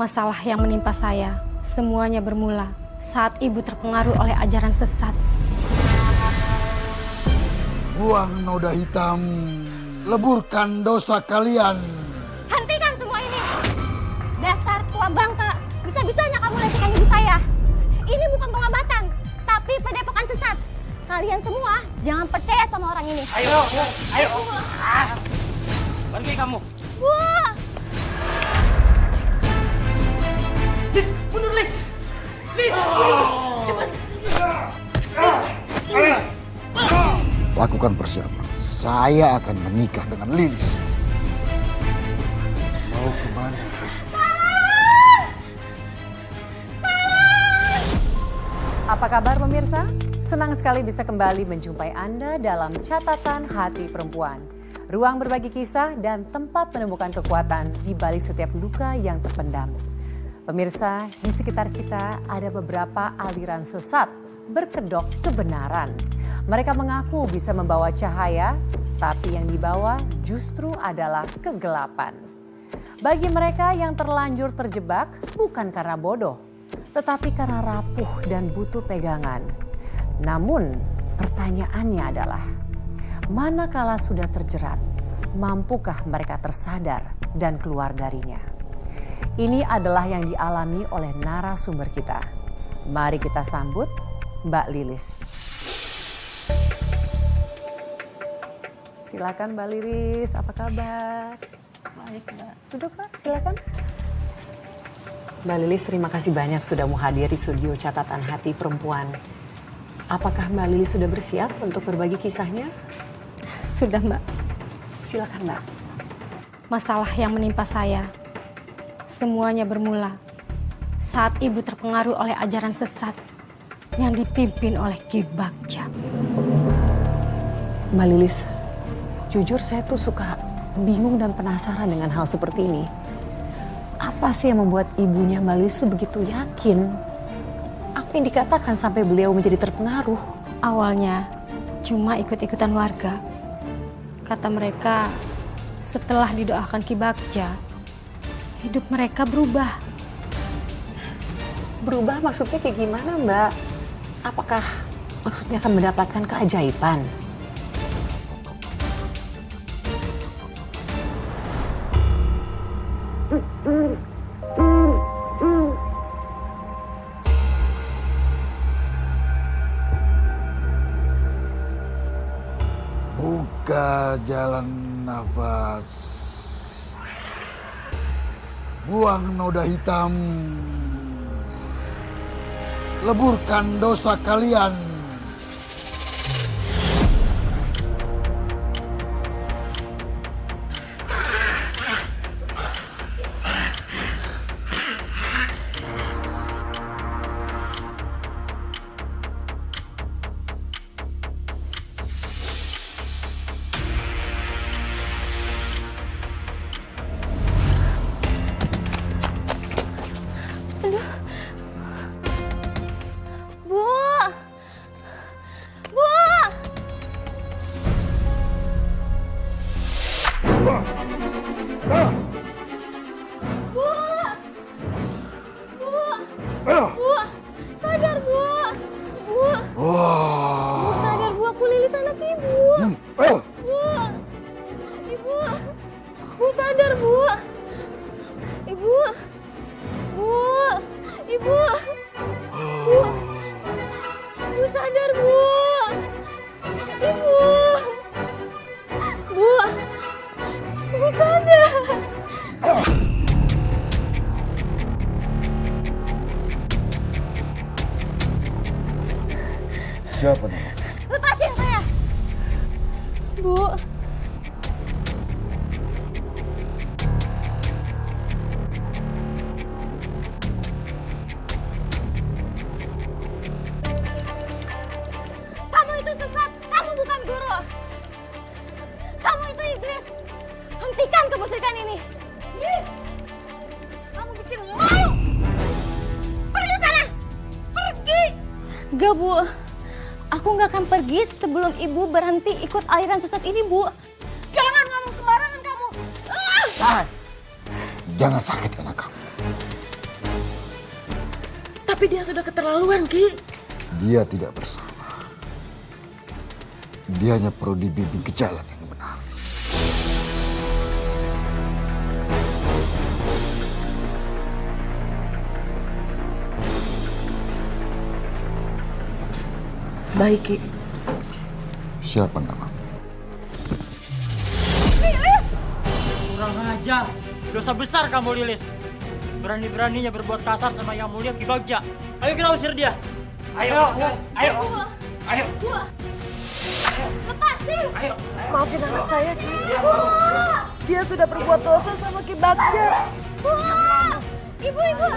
Masalah yang menimpa saya semuanya bermula saat ibu terpengaruh oleh ajaran sesat. Buang noda hitam, leburkan dosa kalian. Hentikan semua ini! Dasar tua bangka, bisa-bisanya kamu lecehkan ibu saya. Ini bukan pengobatan, tapi padepokan sesat. Kalian semua jangan percaya sama orang ini. Ayo, ayo. Pergi kamu. Bu! Lis, mundur Lis. Lis, cepat. Lakukan persiapan. Saya akan menikah dengan Lilis. Mau kemana? Apa kabar pemirsa? Senang sekali bisa kembali menjumpai Anda dalam Catatan Hati Perempuan. Ruang berbagi kisah dan tempat menemukan kekuatan di balik setiap luka yang terpendam. Pemirsa, di sekitar kita ada beberapa aliran sesat berkedok kebenaran. Mereka mengaku bisa membawa cahaya, tapi yang dibawa justru adalah kegelapan. Bagi mereka yang terlanjur terjebak bukan karena bodoh, tetapi karena rapuh dan butuh pegangan. Namun pertanyaannya adalah, manakala sudah terjerat, mampukah mereka tersadar dan keluar darinya? Ini adalah yang dialami oleh narasumber kita. Mari kita sambut Mbak Lilis. Silakan Mbak Lilis, apa kabar? Baik, Mbak. Duduk Pak, silakan. Mbak Lilis, terima kasih banyak sudah mau hadir di studio Catatan Hati Perempuan. Apakah Mbak Lilis sudah bersiap untuk berbagi kisahnya? Sudah, Mbak. Silakan Mbak. Masalah yang menimpa saya semuanya bermula saat ibu terpengaruh oleh ajaran sesat yang dipimpin oleh Ki Bagja. Mbak Lilis, jujur saya tuh suka bingung dan penasaran dengan hal seperti ini. Apa sih yang membuat ibunya Mbak Lilis tuh begitu yakin? Apa yang dikatakan sampai beliau menjadi terpengaruh? Awalnya cuma ikut-ikutan warga. Kata mereka setelah didoakan Ki Bagja, hidup mereka berubah. Berubah maksudnya kayak gimana Mbak? Apakah maksudnya akan mendapatkan keajaiban? Buka jalan nafas. Buang noda hitam. Leburkan dosa kalian. Bu! Bu! Bu! Bu! Sadar, Bu! Bu! Bu, sadar, Bu. Aku Lilis anak Ibu. Bu! Ibu! Bu, sadar, Bu! Ibu! Bu! Ibu! Bu! Bu, sadar, Bu! Ibu! Bu! Bu, sadar! Siapa nama? Lepasin saya! Bu! Kamu itu sesat! Kamu bukan guru! Kamu itu iblis! Hentikan kemusyrikan ini! Kamu bikin malu! Pergi sana! Pergi! Gak, Bu. Aku nggak akan pergi sebelum Ibu berhenti ikut aliran sesat ini, Bu. Jangan ngomong sembarangan kamu! Jangan sakitkan kamu. Tapi dia sudah keterlaluan, Ki. Dia tidak bersalah. Dia hanya perlu dibimbing ke jalan yang benar. Baik, Ki. Siapa nama? Kurang ajar. Dosa besar kamu, Lilis. Berani-beraninya berbuat kasar sama Yang Mulia Ki Bagja. Ayo kita usir dia. Ayo. Ayo. Lepasin! Ayo. Maafin anak saya, Ki. Dia sudah berbuat dosa sama Ki Bagja. Bu! Ibu!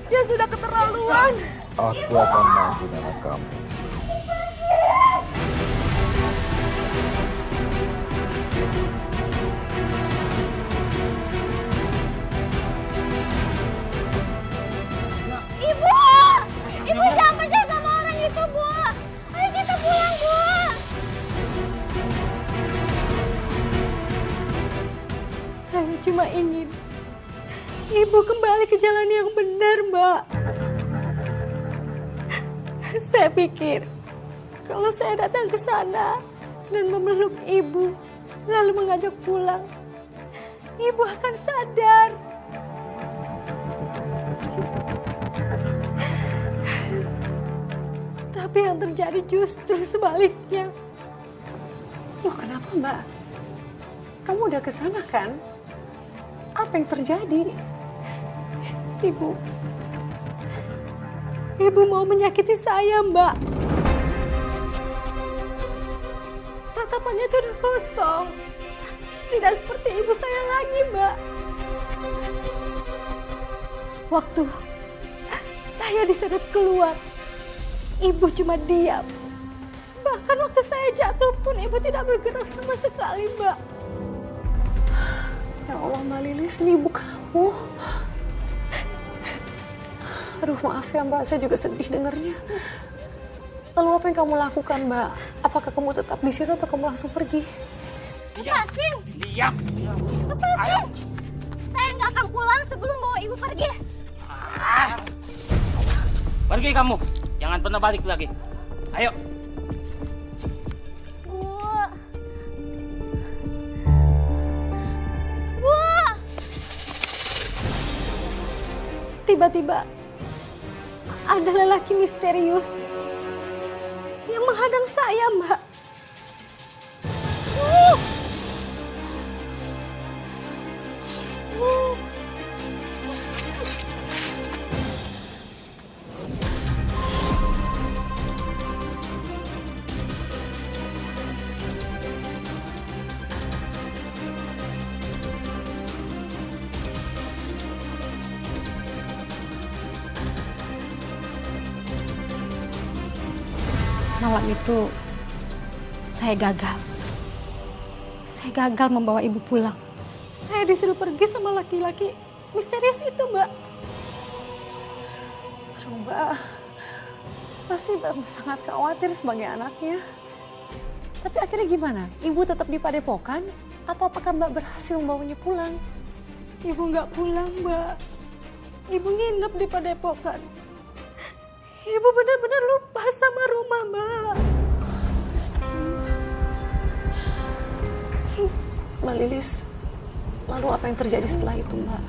Dia sudah keterlaluan. Aku akan maafin anak kamu. Ibu! Ibu jangan percaya sama orang itu, Bu! Ayo kita pulang, Bu! Saya cuma ingin ibu kembali ke jalan yang benar, Mbak. Saya pikir kalau saya datang ke sana dan memeluk ibu, lalu mengajak pulang, ibu akan sadar. Tapi yang terjadi justru sebaliknya. Loh kenapa Mbak? Kamu udah ke sana kan? Apa yang terjadi? Ibu mau menyakiti saya, Mbak. Tatapannya itu udah kosong. Tidak seperti ibu saya lagi, Mbak. Waktu saya diseret keluar, ibu cuma diam. Bahkan waktu saya jatuh pun ibu tidak bergerak sama sekali, Mbak. Ya Allah Mbak Lilis, ini ibu kamu. Aduh maaf ya Mbak, saya juga sedih dengarnya. Lalu apa yang kamu lakukan Mbak? Apakah kamu tetap di situ atau kamu langsung pergi? Lepasin! Diam. Lepasin! Saya nggak akan pulang sebelum bawa ibu pergi. Pergi kamu. Jangan pernah balik lagi. Ayo. Bu! Tiba-tiba ada lelaki misterius yang menghadang saya, Mbak. Malam itu saya gagal. Saya gagal membawa ibu pulang. Saya disuruh pergi sama laki-laki misterius itu, Mbak. Aduh Mbak, pasti Mbak sangat khawatir sebagai anaknya. Tapi akhirnya gimana? Ibu tetap di Padepokan? Atau apakah Mbak berhasil membawanya pulang? Ibu nggak pulang, Mbak. Ibu nginep di Padepokan. Ibu benar-benar lupa sama rumah, Mbak. Mbak Lilis, lalu apa yang terjadi setelah itu Mbak?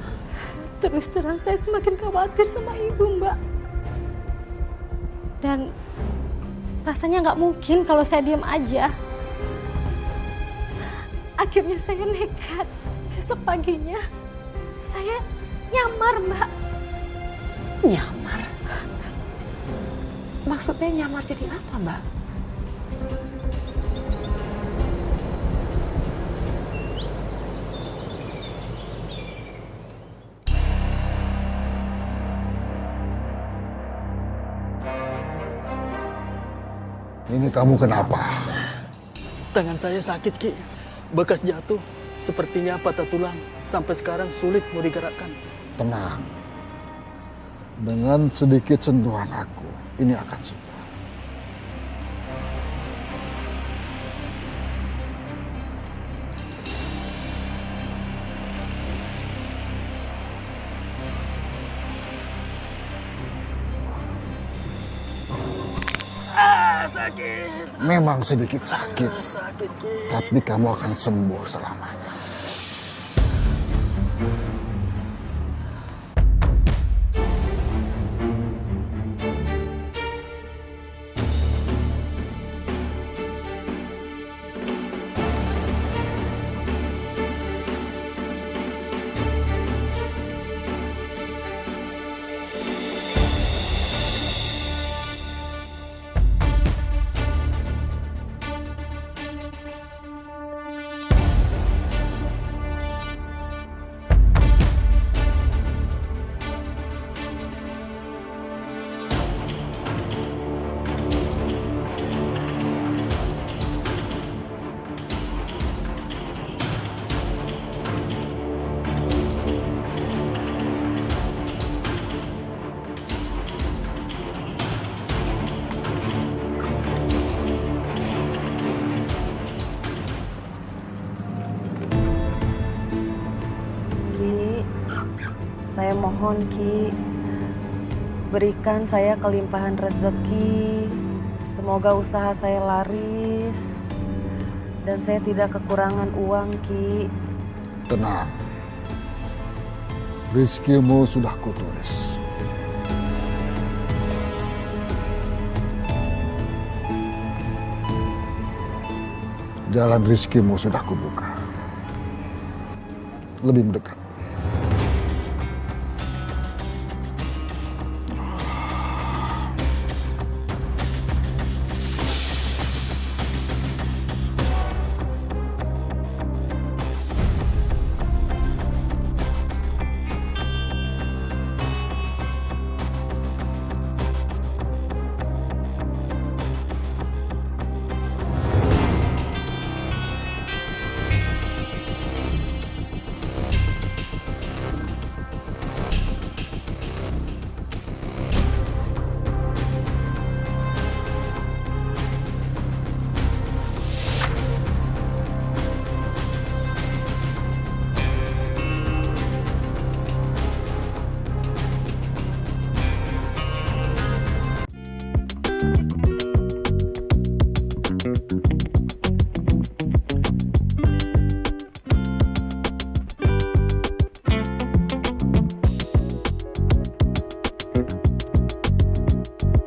Terus terang saya semakin khawatir sama ibu, Mbak. Dan rasanya nggak mungkin kalau saya diam aja. Akhirnya saya nekat. Besok paginya saya nyamar, Mbak. Nyamar? Maksudnya nyamar jadi apa Mbak? Ini kamu kenapa? Tangan saya sakit, Ki. Bekas jatuh. Sepertinya patah tulang. Sampai sekarang sulit mau digerakkan. Tenang. Dengan sedikit sentuhan aku, ini akan sembuh. Memang sedikit sakit, Sakit, Ki. tapi kamu akan sembuh selamanya. Ki, saya mohon Ki, berikan saya kelimpahan rezeki. Semoga usaha saya laris dan saya tidak kekurangan uang, Ki. Tenang, rizkimu sudah kutulis. Jalan rizkimu sudah kubuka. Lebih mendekat.